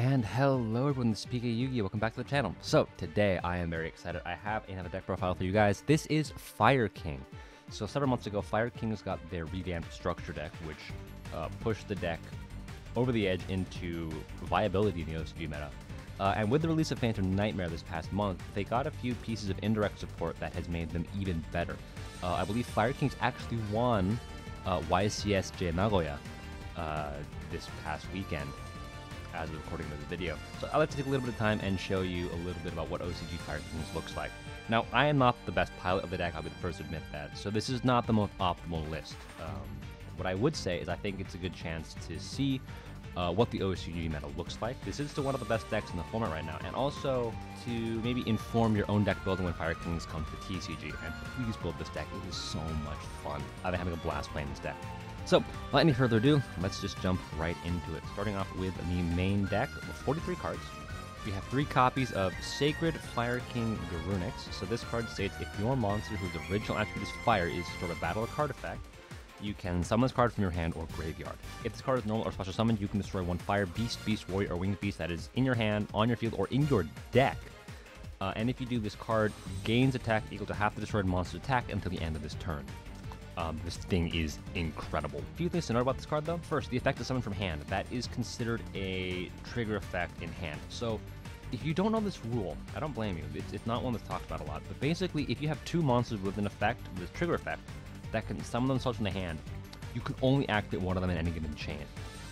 And hello everyone, this is PK Yugioh. Welcome back to the channel. So today I am very excited. I have another deck profile for you guys. This is Fire King. So several months ago, Fire King's got their revamped structure deck, which pushed the deck over the edge into viability in the OCG meta. And with the release of Phantom Nightmare this past month, they got a few pieces of indirect support that has made them even better. I believe Fire King's actually won YCSJ Nagoya this past weekend, as of recording of this video. So I'd like to take a little bit of time and show you a little bit about what OCG Fire Kings looks like. Now, I am not the best pilot of the deck, I'll be the first to admit that, so this is not the most optimal list. What I would say is I think it's a good chance to see what the OCG meta looks like. This is still one of the best decks in the format right now, and also to maybe inform your own deck building when Fire Kings come to TCG. And please build this deck, it is so much fun. I've been having a blast playing this deck. So, without any further ado, let's just jump right into it. Starting off with the main deck with 43 cards. We have 3 copies of Sacred Fire King Garunix. So this card states, if your monster whose original attribute is fire is destroyed by battle or card effect, you can summon this card from your hand or graveyard. If this card is normal or special summoned, you can destroy one fire beast, beast warrior, or winged beast that is in your hand, on your field, or in your deck. And if you do, this card gains attack equal to half the destroyed monster's attack until the end of this turn. This thing is incredible. A few things to know about this card, though. First, the effect is summoned from hand. That is considered a trigger effect in hand. So, if you don't know this rule, I don't blame you. It's not one that's talked about a lot. But basically, if you have 2 monsters with an effect, with a trigger effect, that can summon themselves from the hand, you can only activate one of them in any given chain.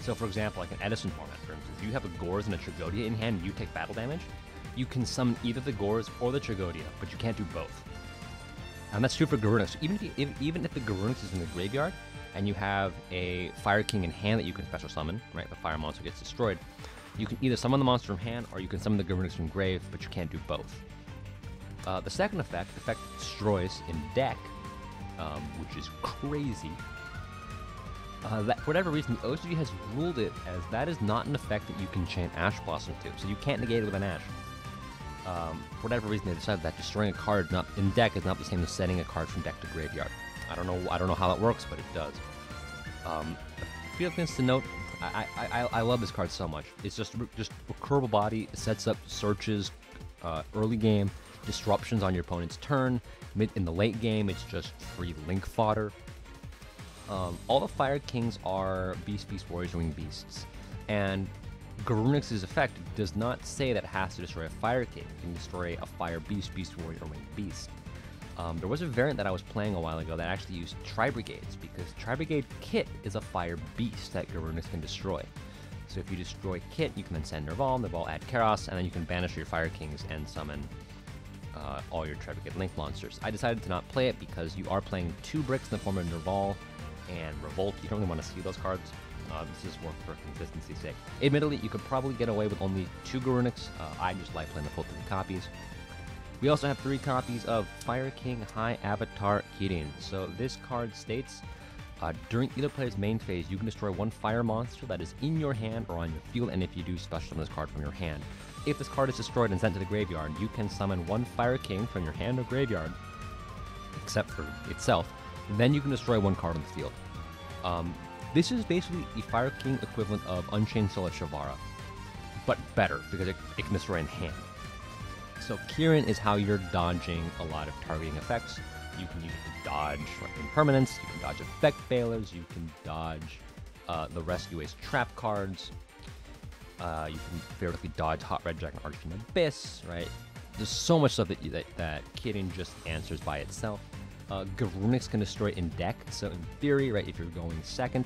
So, for example, like an Edison format, for instance, if you have a Gorz and a Tragodia in hand and you take battle damage, you can summon either the Gorz or the Tragodia, but you can't do both. And that's true for Garunix. Even if the Garunix is in the graveyard, and you have a Fire King in hand that you can special summon, right? The fire monster gets destroyed. You can either summon the monster from hand, or you can summon the Garunix from grave, but you can't do both. The second effect destroys in deck, which is crazy. That, for whatever reason, the OCG has ruled it as that is not an effect that you can chain Ash Blossom to, so you can't negate it with an Ash. For whatever reason, they decided that destroying a card in deck is not the same as sending a card from deck to graveyard. I don't know how that works, but it does. A few other things to note. I love this card so much. It's just recurable body. It sets up searches early game, disruptions on your opponent's turn. In the late game, it's just free link fodder. All the Fire Kings are beast, beast warriors, winged beasts, and Garunix's effect does not say that it has to destroy a Fire King. It can destroy a Fire Beast, Beast Warrior, or Winged Beast. There was a variant that I was playing a while ago that actually used Tri-Brigades, because Tri-Brigade Kit is a Fire Beast that Garunix can destroy. So if you destroy Kit, you can then send Nerval add Karos, and then you can banish your Fire Kings and summon all your Tri-Brigade Link monsters. I decided to not play it because you are playing 2 bricks in the form of Nerval and Revolt. You don't really want to see those cards. This is more for consistency's sake. Admittedly, you could probably get away with only 2 Garunix. I just like playing the full 3 copies. We also have 3 copies of Fire King High Avatar Kirin. So this card states, during either player's main phase, you can destroy 1 fire monster that is in your hand or on your field, and if you do, special summon this card from your hand. If this card is destroyed and sent to the graveyard, you can summon 1 Fire King from your hand or graveyard, except for itself. Then you can destroy 1 card on the field. This is basically the Fire King equivalent of Unchained Soul at Shavara, but better, because it can destroy in hand. So Kirin is how you're dodging a lot of targeting effects. You can use it to dodge impermanence, you can dodge effect failures, you can dodge the Rescue Ace trap cards, you can theoretically dodge Hot Red Dragon Archfiend Abyss, right? There's so much stuff that Kirin just answers by itself. Garunix can destroy in deck, so in theory, right, if you're going second,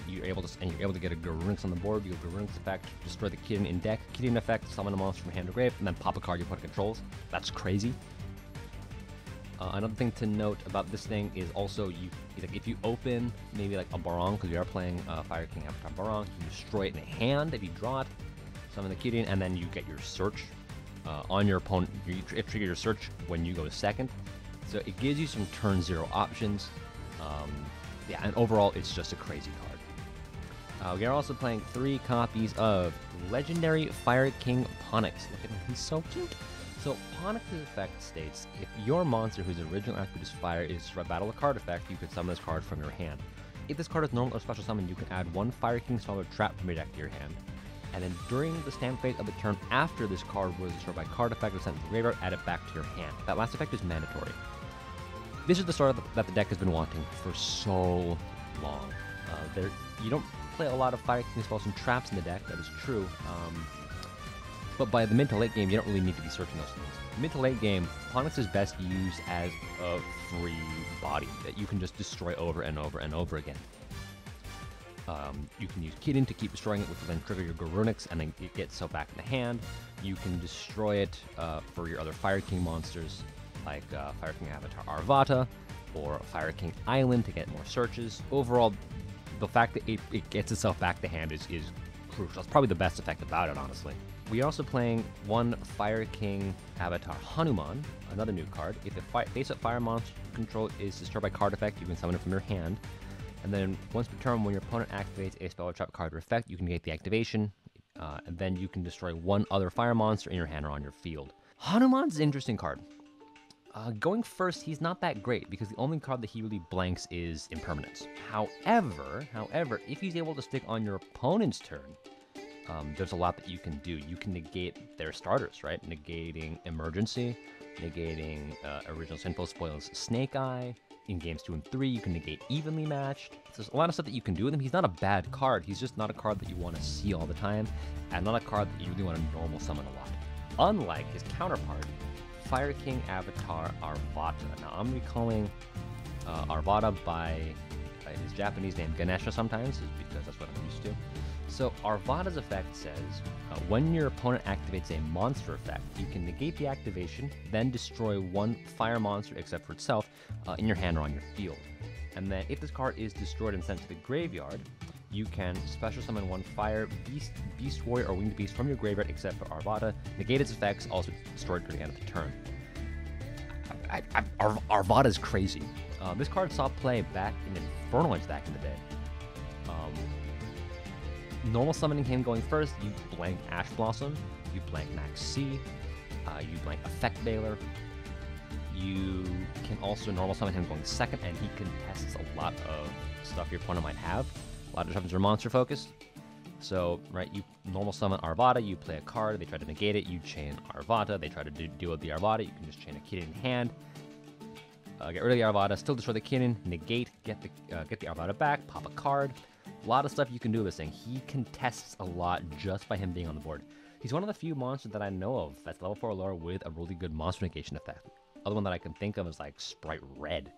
you're able to get a Garunix on the board. You have Garunix effect, destroy the Kirin in deck, Kirin effect, summon a monster from hand to grave, and then pop a card your opponent controls. That's crazy. Another thing to note about this thing is also if you open maybe like a Barong, because you are playing Fire King Avatar Barong, you can destroy it in a hand if you draw it, summon the Kirin, and then you get your search on your opponent. You trigger your search when you go second. So it gives you some turn 0 options. Yeah, and overall, it's just a crazy card. We are also playing 3 copies of Legendary Fire King Phanic. Look at him, he's so cute. So Phanic' effect states, if your monster whose original attribute is fire is destroyed by battle or card effect, you can summon this card from your hand. If this card is normal or special summon, you can add 1 Fire King Swallow Trap from your deck to your hand. And then during the stand phase of the turn after this card was destroyed by card effect or sent to the graveyard, add it back to your hand. That last effect is mandatory. This is the sort that the deck has been wanting for so long. You don't play a lot of Fire King spells and traps in the deck, that is true. But by the mid to late game, you don't really need to be searching those things. Mid to late game, Phanic is best used as a free body that you can just destroy over and over and over again. You can use Kitten to keep destroying it, which will then trigger your Garunics, and then it gets itself back in the hand. You can destroy it for your other Fire King monsters, like Fire King Avatar Arvata, or Fire King Island to get more searches. Overall, the fact that it gets itself back to hand is crucial. That's probably the best effect about it, honestly. We're also playing one Fire King Avatar Hanuman, another new card. If the face-up fire monster you control is destroyed by card effect, you can summon it from your hand. And then once per turn, when your opponent activates a spell or trap card or effect, you can negate the activation, and then you can destroy one other fire monster in your hand or on your field. Hanuman's an interesting card. Going first, he's not that great because the only card that he really blanks is Impermanence. However, if he's able to stick on your opponent's turn, there's a lot that you can do. You can negate their starters, right? Negating Emergency, negating Original Sinful Spoils Snake Eye. In games 2 and 3, you can negate Evenly Matched. So there's a lot of stuff that you can do with him. He's not a bad card. He's just not a card that you want to see all the time, and not a card that you really want to normal summon a lot. Unlike his counterpart, Fire King Avatar Arvata. Now, I'm going to be calling Arvata by his Japanese name Ganesha sometimes, because that's what I'm used to. So Arvata's effect says, when your opponent activates a monster effect, you can negate the activation, then destroy one fire monster except for itself in your hand or on your field. And then if this card is destroyed and sent to the graveyard, you can special summon one fire, beast warrior, or winged beast from your graveyard except for Arvata, negate its effects, also destroyed during the end of the turn. Arvata is crazy. This card saw play back in Infernal back in the day. Normal summoning him going first, you blank Ash Blossom, you blank Max C, you blank Effect Veiler. You can also normal summon him going second, and he contests a lot of stuff your opponent might have. A lot of weapons are monster focused. So, right, you normal summon Arvata, you play a card, they try to negate it, you chain Arvata, they try to deal with the Arvata, you can just chain a Kitten in hand. Get rid of the Arvata, still destroy the Kitten, negate, get the Arvata back, pop a card. A lot of stuff you can do with this thing. He contests a lot just by him being on the board. He's one of the few monsters that I know of that's level 4 or lower with a really good monster negation effect. Other one that I can think of is like Sprite Red.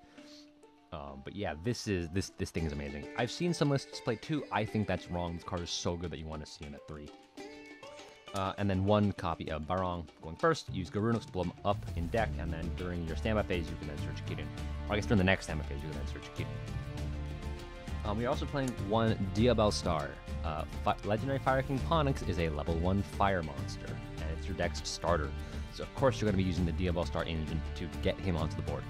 But yeah, this thing is amazing. I've seen some lists play 2. I think that's wrong. This card is so good that you want to see him at 3. And then one copy of Barong going first. Use Garunix, blow him up in deck, and then during your standby phase, you can then search Kitten. Or I guess during the next standby phase, you can then search Kitten. We're also playing one Diabel Star. Legendary Fire King Phanic is a level 1 fire monster, and it's your deck's starter. So of course you're going to be using the Diabel Star engine to get him onto the board.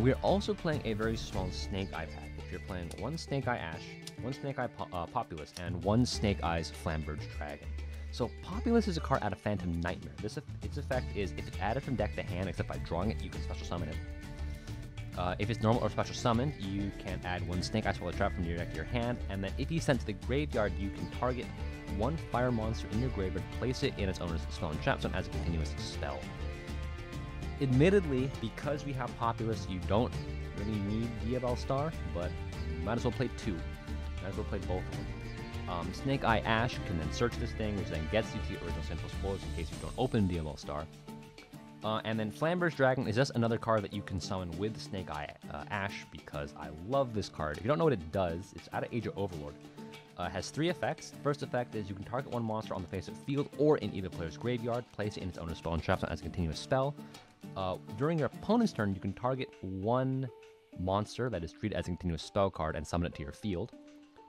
We're also playing a very small Snake Eye package. You're playing one Snake Eye Ash, one Snake Eye Populous, and one Snake Eyes Flamberge Dragon. So Populous is a card out of Phantom Nightmare. Its effect is if it's added from deck to hand, except by drawing it, you can special summon it. If it's normal or special summoned, you can add one Snake Eye Swallow Trap from your deck to your hand, and then if he's sent to the graveyard, you can target one fire monster in your graveyard, place it in its owner's spell and trap zone as a continuous spell. Admittedly, because we have Populous, you don't really need Diabel Star, but you might as well play 2. Might as well play both of them. Snake Eye Ash can then search this thing, which then gets you to the original Central Spoilers in case you don't open Diabel Star. And then Flamberge Dragon is just another card that you can summon with Snake Eye Ash, because I love this card. If you don't know what it does, it's out of Age of Overlord. It has 3 effects. First effect is you can target one monster on the face of the field or in either player's graveyard, place it in its owner's spell and trap zone as a continuous spell. During your opponent's turn, you can target one monster that is treated as a continuous spell card and summon it to your field.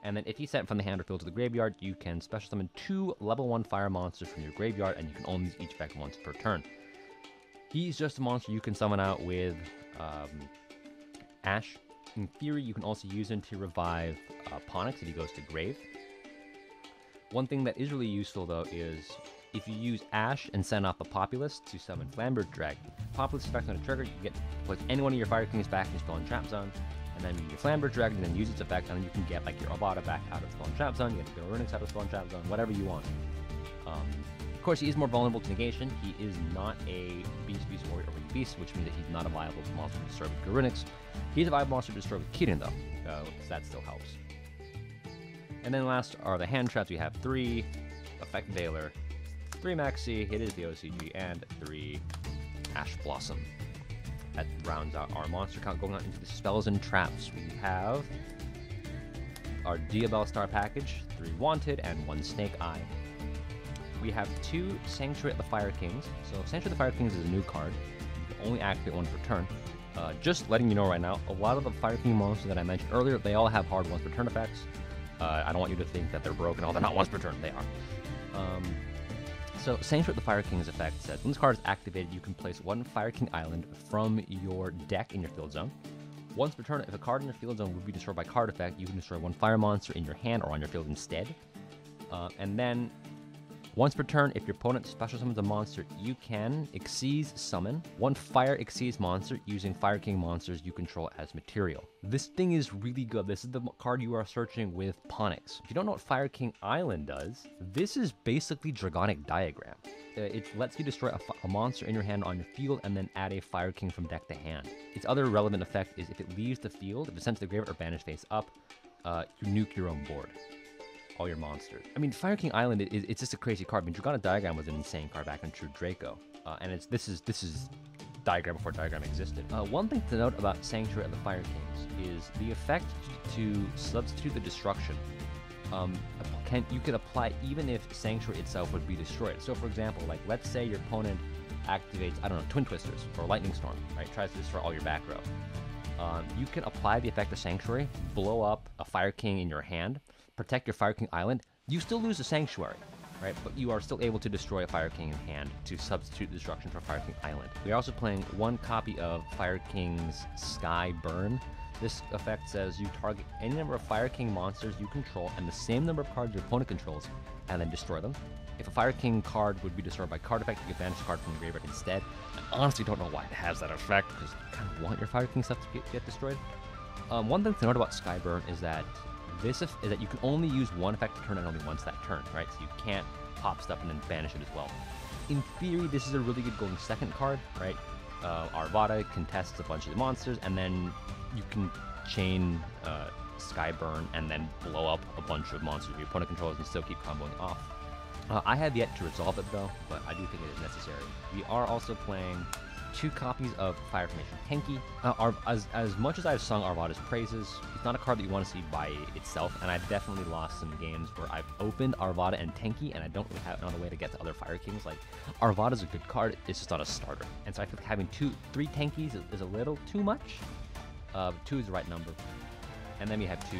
And then if you send it from the hand or field to the graveyard, you can special summon 2 level 1 fire monsters from your graveyard, and you can only use each effect once per turn. He's just a monster you can summon out with Ash. In theory, you can also use him to revive Phanic if he goes to grave. One thing that is really useful, though, is if you use Ash and send off a Populous to summon Flamberge Dragon, Populous effect on a trigger, you get to put any one of your Fire Kings back in your spell and trap zone. and then your Flamberge Dragon, then use its effect, and then you can get like your Avada back out of the Spawn Trap Zone, you get your Runics out of the Spawn Trap Zone, whatever you want. Of course, he is more vulnerable to negation. He is not a Beast Warrior or Winged Beast, which means that he's not a viable monster to destroy with Runics. He's a viable monster to destroy with Kirin, though, so that still helps. And then last are the hand traps. We have 3 Effect Veiler, 3 Maxi, it is the OCG, and 3 Ash Blossom. That rounds out our monster count. Going on into the spells and traps, we have our Diabell Star package, 3 Wanted, and 1 Snake Eye. We have 2 Sanctuary at the Fire Kings. So Sanctuary at the Fire Kings is a new card. You can only activate one per turn. Just letting you know right now, a lot of the Fire King monsters that I mentioned earlier, they all have hard once per turn effects. I don't want you to think that they're broken. Oh, they're not once per turn. They are. So Sanctuary at the Fire King's effect says, when this card is activated, you can place 1 Fire King Island from your deck in your field zone. Once per turn, if a card in your field zone would be destroyed by card effect, you can destroy 1 fire monster in your hand or on your field instead. And then once per turn, if your opponent special summons a monster, you can Xyz summon 1 Fire Xyz monster using Fire King monsters you control as material. This thing is really good. This is the card you are searching with Phanic. If you don't know what Fire King Island does, this is basically Dragonic Diagram. It lets you destroy a monster in your hand on your field and then add a Fire King from deck to hand. Its other relevant effect is if it leaves the field, if it's sent to the graveyard or banished face up, you nuke your own board. All your monsters. I mean, Fire King Island, it's just a crazy card. I mean, Dragonic Diagram was an insane card back in True Draco, and this is Diagram before Diagram existed. One thing to note about Sanctuary of the Fire Kings is the effect to substitute the destruction. You can apply even if Sanctuary itself would be destroyed. So, for example, like let's say your opponent activates, I don't know, Twin Twisters or Lightning Storm, right? Tries to destroy all your back row. You can apply the effect of Sanctuary, blow up a Fire King in your hand, protect your Fire King Island. You still lose the Sanctuary, right? But you are still able to destroy a Fire King in hand to substitute the destruction for Fire King Island. We are also playing 1 copy of Fire King's Sky Burn. This effect says you target any number of Fire King monsters you control and the same number of cards your opponent controls, and then destroy them. If a Fire King card would be destroyed by card effect, you can banish the card from the graveyard instead. I honestly don't know why it has that effect, because you kind of want your Fire King stuff to get destroyed. One thing to note about Skyburn is that you can only use 1 effect per turn and only once that turn, right? So you can't pop stuff and then banish it as well. In theory, this is a really good going second card, right? Arvada contests a bunch of the monsters, and then you can chain Skyburn and then blow up a bunch of monsters your opponent controls and still keep comboing off. I have yet to resolve it though, but I do think it is necessary. We are also playing 2 copies of Fire Formation Tenki. As much as I've sung Arvada's praises, it's not a card that you want to see by itself, and I've definitely lost some games where I've opened Arvada and Tenki, and I don't really have another way to get to other Fire Kings. Like, Arvada's a good card, it's just not a starter. And so I think having 3 Tenkis is a little too much. 2 is the right number. And then we have 2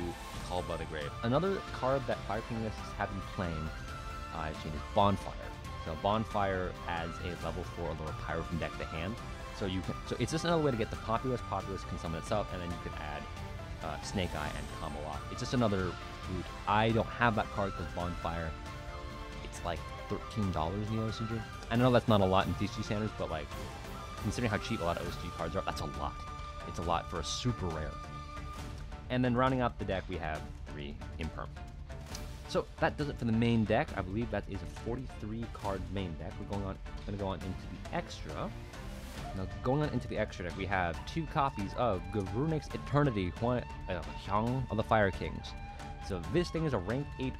Call by the Grave. Another card that Fire King lists have been playing, I've seen, is Bonfire. So Bonfire adds a level 4 lower pyro from deck to hand. So it's just another way to get the Populace. Populace can summon itself, and then you can add Snake Eye and Camelot. It's just another route. I don't have that card because Bonfire, it's like $13 in the OCG. I know that's not a lot in TCG standards, but like considering how cheap a lot of OCG cards are, that's a lot. It's a lot for a super rare. And then rounding out the deck, we have 3 Imperm. So that does it for the main deck. I believe that is a 43 card main deck. We're going to go on into the extra. Now going on into the extra deck, we have 2 copies of Garunik's Eternity Hyang of the Fire Kings. So this thing is a rank 8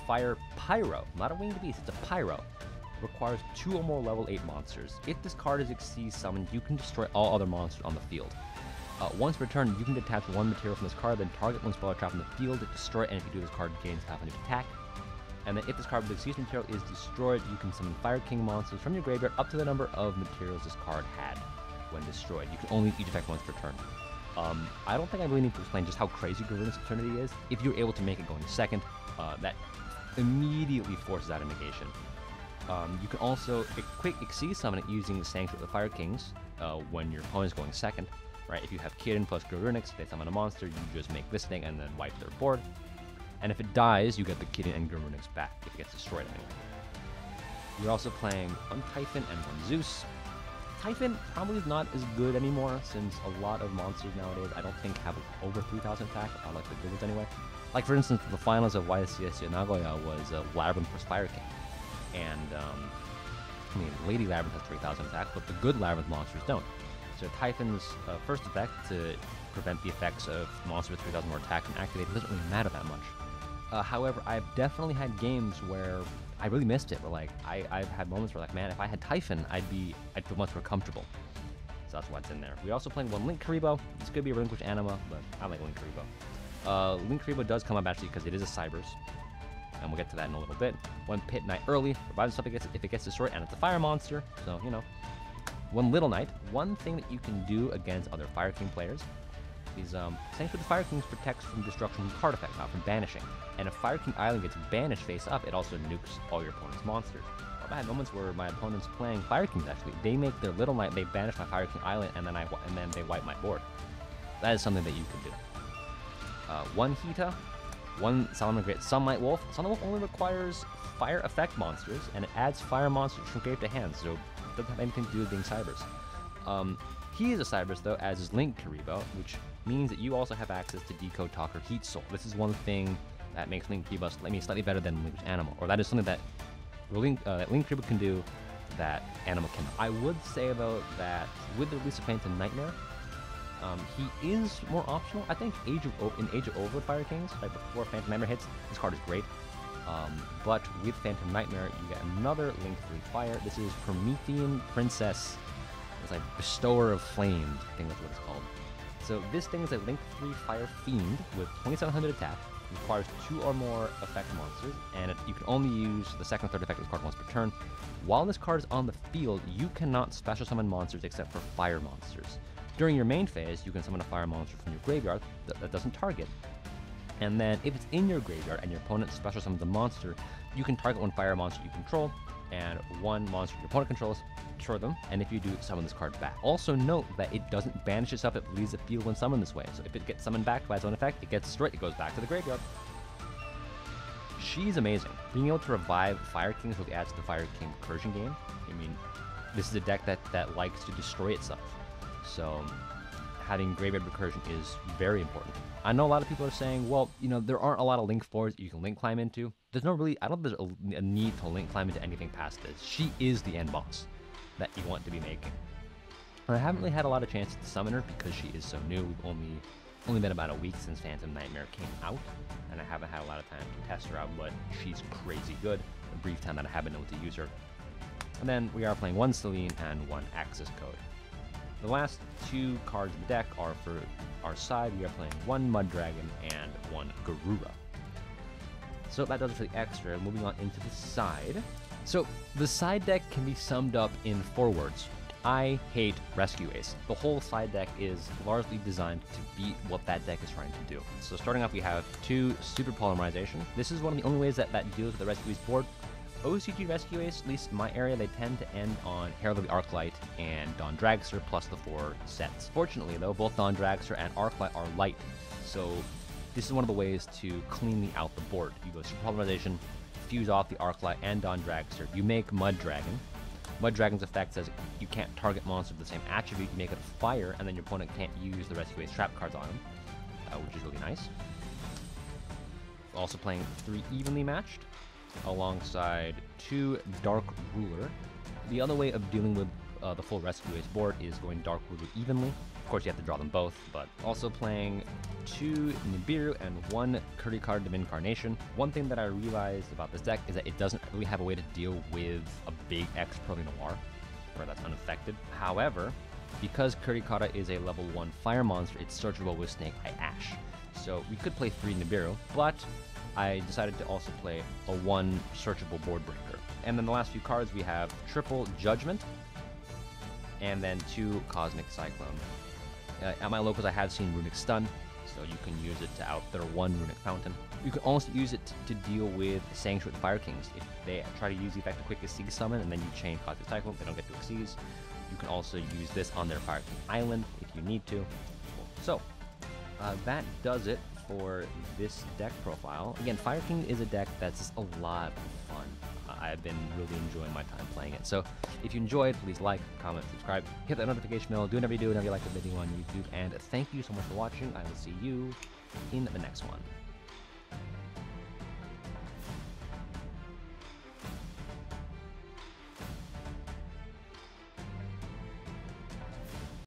Fire Pyro, not a winged beast. It's a Pyro. Requires 2 or more level 8 monsters. If this card is Xyz summoned, you can destroy all other monsters on the field. Once per turn, you can detach 1 material from this card, then target 1 spell or trap in the field, destroy it, and if you do, this card gains half a new attack. And then if this card with Xyz material is destroyed, you can summon Fire King monsters from your graveyard up to the number of materials this card had when destroyed. You can only each effect once per turn. I don't think I really need to explain just how crazy Garunik's Eternity is. If you're able to make it going second, that immediately forces out a negation. You can also quick Xyz summon it using the Sanctuary of the Fire Kings when your opponent is going second. Right, if you have Kirin plus Garunix, they summon a monster, you just make this thing and then wipe their board. And if it dies, you get the Kirin and Garunix back if it gets destroyed anyway. You're also playing 1 Typhon and 1 Zeus. Typhon probably is not as good anymore, since a lot of monsters nowadays I don't think have over 3,000 attack. I like the good ones anyway. Like for instance, the finals of YCS Nagoya was Labyrinth vs Fire King, and I mean Lady Labyrinth has 3,000 attack, but the good Labyrinth monsters don't. So Typhon's first effect to prevent the effects of monsters with 3,000 more attack and activate doesn't really matter that much. However, I've definitely had games where I really missed it. Where like I've had moments where like, man, if I had Typhon, I'd feel much more comfortable. So that's why it's in there. We're also playing one Link Karibo. This could be a relinquished anima, but I like Link Karibo. Link Karibo does come up actually because it is a Cybers, and we'll get to that in a little bit. One Pit Knight early, revives stuff if it gets destroyed, and it's a fire monster, so you know. One Little Knight. One thing that you can do against other Fire King players is essentially the Fire King protects from destruction from card effects, not from banishing. And if Fire King Island gets banished face up, it also nukes all your opponent's monsters. I've had moments where my opponent's playing Fire Kings actually. They make their Little Knight, they banish my Fire King Island, and then they wipe my board. That is something that you can do. One Hita, one Salamander Great Sunlight Wolf. Sunlight Wolf only requires fire effect monsters, and it adds fire monsters from grave to hand, so it doesn't have anything to do with being Cybers. He is a Cybers though, as is Link Karibo, which means that you also have access to Decode, Talker, Heat Soul. This is one thing that makes Link Karibo slightly better than Link's Animal, or that is something that Link Karibo can do that Animal cannot. I would say about that with the release of Phantom Nightmare, he is more optional. I think in Age of Overload Fire Kings, right before Phantom Nightmare hits, this card is great. But with Phantom Nightmare, you get another Link 3 Fire. This is Promethean Princess. It's like Bestower of Flames. I think that's what it's called. So this thing is a Link 3 Fire Fiend with 2700 attack. Requires 2 or more effect monsters, and you can only use the second or third effect of this card once per turn. While this card is on the field, you cannot special summon monsters except for fire monsters. During your main phase, you can summon a fire monster from your graveyard that doesn't target. And then if it's in your graveyard and your opponent special summons a monster, you can target one fire monster you control and one monster your opponent controls, destroy them, and if you do, summon this card back. Also note that it doesn't banish itself, it leaves the field when summoned this way. So if it gets summoned back by its own effect, it gets destroyed, it goes back to the graveyard. She's amazing. Being able to revive Fire Kings really adds to the Fire King recursion game. I mean, this is a deck that likes to destroy itself. So having graveyard recursion is very important. I know a lot of people are saying, well, you know, there aren't a lot of Link floors that you can Link climb into. There's no really, I don't think there's a need to Link climb into anything past this. She is the end boss that you want to be making. And I haven't really had a lot of chances to summon her because she is so new. We've only been about a week since Phantom Nightmare came out, and I haven't had a lot of time to test her out, but she's crazy good. The brief time that I haven't been able to use her. And then we are playing one Celine and one Axis Code. The last 2 cards of the deck are for our side. We are playing one Mud Dragon and one Garura. So that does it for the extra. Moving on into the side. So the side deck can be summed up in 4 words. I hate Rescue Ace. The whole side deck is largely designed to beat what that deck is trying to do. So starting off, we have 2 Super Polymerization. This is one of the only ways that deals with the Rescue Ace board. OCG Rescue Ace, at least in my area, they tend to end on Herald of the Arclight and Dawn Dragster plus the 4 sets. Fortunately, though, both Dawn Dragster and Arclight are light, so this is one of the ways to cleanly out the board. You go Super Polymerization, fuse off the Arclight and Dawn Dragster. You make Mud Dragon. Mud Dragon's effect says you can't target monsters with the same attribute. You make it a fire, and then your opponent can't use the Rescue Ace trap cards on him, which is really nice. Also playing 3 evenly matched, alongside 2 Dark Ruler. The other way of dealing with the full Rescue Ace board is going Dark Ruler evenly. Of course, you have to draw them both, but also playing 2 Nibiru and 1 Kurikar of Incarnation. One thing that I realized about this deck is that it doesn't really have a way to deal with a big X Pearly Noir, where that's unaffected. However, because Kurikara is a level 1 fire monster, it's searchable with Snake Eye Ash. So we could play 3 Nibiru, but I decided to also play a 1 searchable board breaker. And then the last few cards, we have triple Judgment, and then 2 Cosmic Cyclone. At my locals, I have seen Runic Stun, so you can use it to out their 1 Runic Fountain. You can also use it to deal with Sanctuary Fire Kings. If they try to use the effect to quick Exceed Summon, and then you chain Cosmic Cyclone, they don't get to Exceed. You can also use this on their Fire King Island if you need to. So, that does it for this deck profile. Again, Fire King is a deck that's just a lot of fun. I've been really enjoying my time playing it. So if you enjoyed, please like, comment, subscribe, hit that notification bell, do whatever you do whenever you like the video on YouTube, and thank you so much for watching. I will see you in the next one.